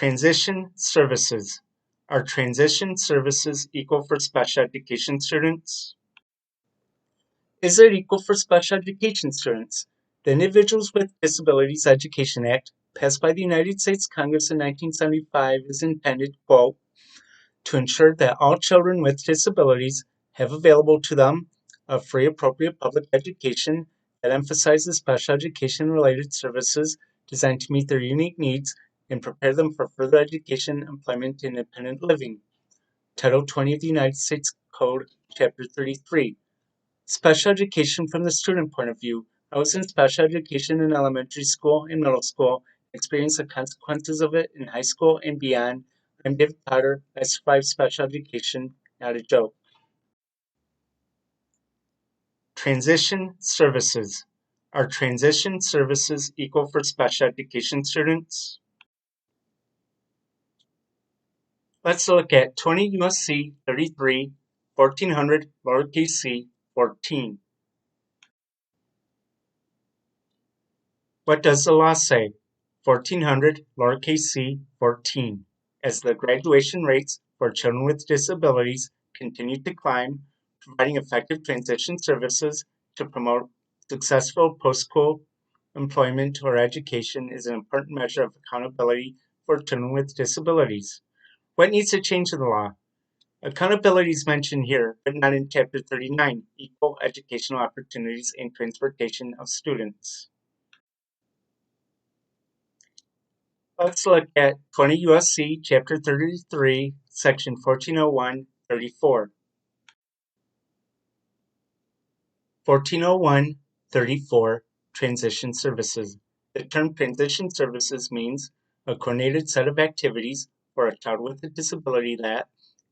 Transition services. Are transition services equal for special education students? Is it equal for special education students? The Individuals with Disabilities Education Act, passed by the United States Congress in 1975, is intended, quote, to ensure that all children with disabilities have available to them a free, appropriate public education that emphasizes special education-related services designed to meet their unique needs and prepare them for further education, employment, and independent living. Title 20 of the United States Code, Chapter 33. Special education from the student point of view. I was in special education in elementary school and middle school, experienced the consequences of it in high school and beyond. I'm David Potter. I survived special education, not a joke. Transition services. Are transition services equal for special education students? Let's look at 20 U.S.C. 33, 1400, lowercase c, 14. What does the law say? 1400, lowercase c, 14. As the graduation rates for children with disabilities continue to climb, providing effective transition services to promote successful post-school employment or education is an important measure of accountability for children with disabilities. What needs to change in the law? Accountability is mentioned here, but not in Chapter 39, Equal Educational Opportunities and Transportation of Students. Let's look at 20 U.S.C. Chapter 33, Section 1401-34. 1401-34, Transition Services. The term transition services means a coordinated set of activities for a child with a disability that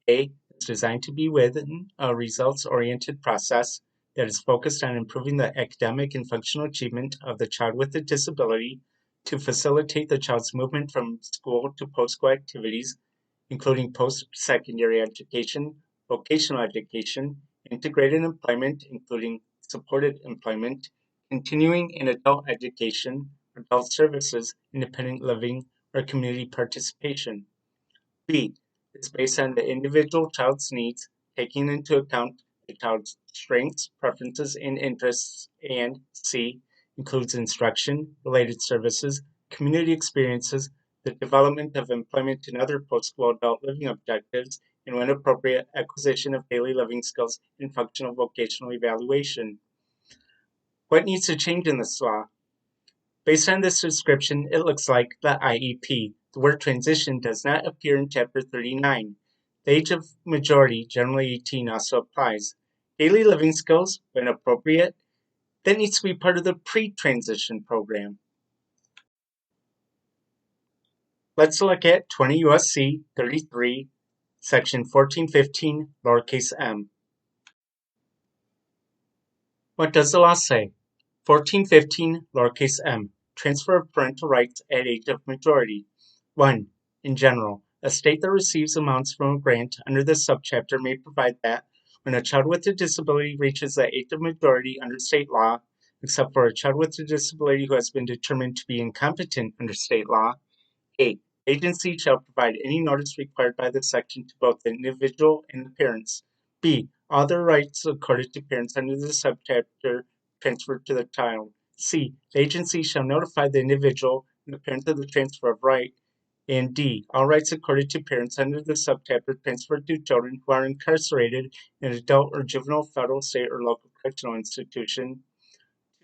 A. is designed to be within a results-oriented process that is focused on improving the academic and functional achievement of the child with a disability to facilitate the child's movement from school to post-school activities, including post-secondary education, vocational education, integrated employment, including supported employment, continuing in adult education, adult services, independent living, or community participation. B is based on the individual child's needs, taking into account the child's strengths, preferences, and interests, and C includes instruction, related services, community experiences, the development of employment and other post-school adult living objectives, and when appropriate, acquisition of daily living skills and functional vocational evaluation. What needs to change in this law? Based on this description, it looks like the IEP. The word transition does not appear in Chapter 39. The age of majority, generally 18, also applies. Daily living skills, when appropriate, that needs to be part of the pre-transition program. Let's look at 20 U.S.C. 33, Section 1415, lowercase m. What does the law say? 1415, lowercase m. Transfer of parental rights at age of majority. 1. In general, a state that receives amounts from a grant under this subchapter may provide that when a child with a disability reaches the age of majority under state law, except for a child with a disability who has been determined to be incompetent under state law, A. Agency shall provide any notice required by this section to both the individual and the parents. B. All their rights accorded to parents under this subchapter transferred to the child. C. The agency shall notify the individual and the parent of the transfer of right. And D. All rights accorded to parents under the subchapter transferred to children who are incarcerated in an adult or juvenile federal, state, or local correctional institution.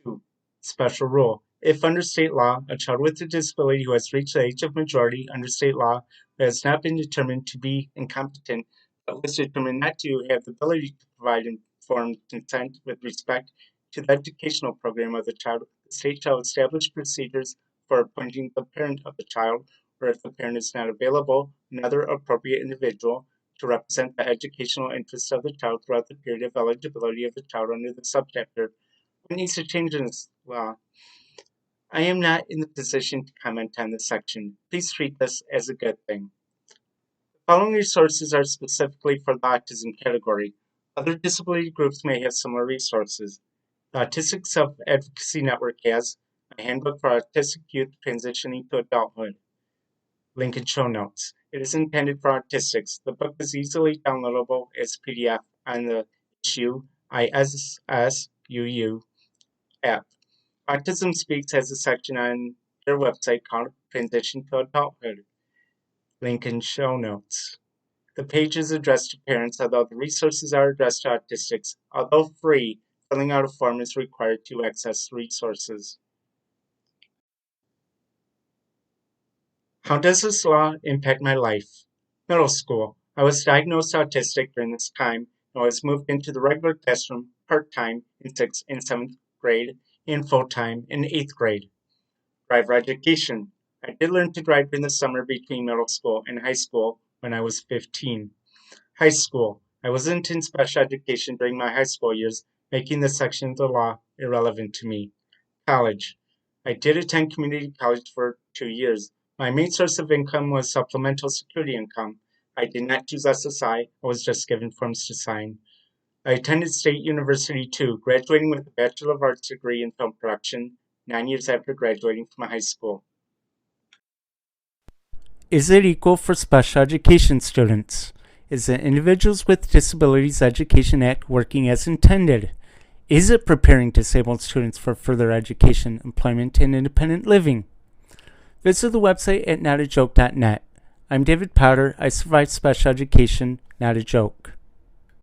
2. Special rule. If under state law, a child with a disability who has reached the age of majority under state law but has not been determined to be incompetent, but was determined not to have the ability to provide informed consent with respect to the educational program of the child, the state shall establish procedures for appointing the parent of the child, or if the parent is not available, another appropriate individual to represent the educational interests of the child throughout the period of eligibility of the child under the subchapter. What needs to change in this law? I am not in the position to comment on this section. Please treat this as a good thing. The following resources are specifically for the autism category. Other disability groups may have similar resources. The Autistic Self-Advocacy Network has a handbook for autistic youth transitioning to adulthood. Link in show notes. It is intended for autistics. The book is easily downloadable as PDF on the Issuu ISSUU app. Autism Speaks has a section on their website called Transition to Adulthood. Link in show notes. The page is addressed to parents, although the resources are addressed to autistics. Although free, filling out a form is required to access resources. How does this law impact my life? Middle school. I was diagnosed autistic during this time and was moved into the regular classroom part-time in 6th and 7th grade and full-time in 8th grade. Driver education. I did learn to drive during the summer between middle school and high school when I was 15. High school. I wasn't in special education during my high school years, making this section of the law irrelevant to me. College. I did attend community college for 2 years. My main source of income was supplemental security income. I did not choose SSI, I was just given forms to sign. I attended State University too, graduating with a Bachelor of Arts degree in film production 9 years after graduating from high school. Is it equal for special education students? Is the Individuals with Disabilities Education Act working as intended? Is it preparing disabled students for further education, employment, and independent living? Visit the website at notajoke.net. I'm David Powder. I survived special education, not a joke.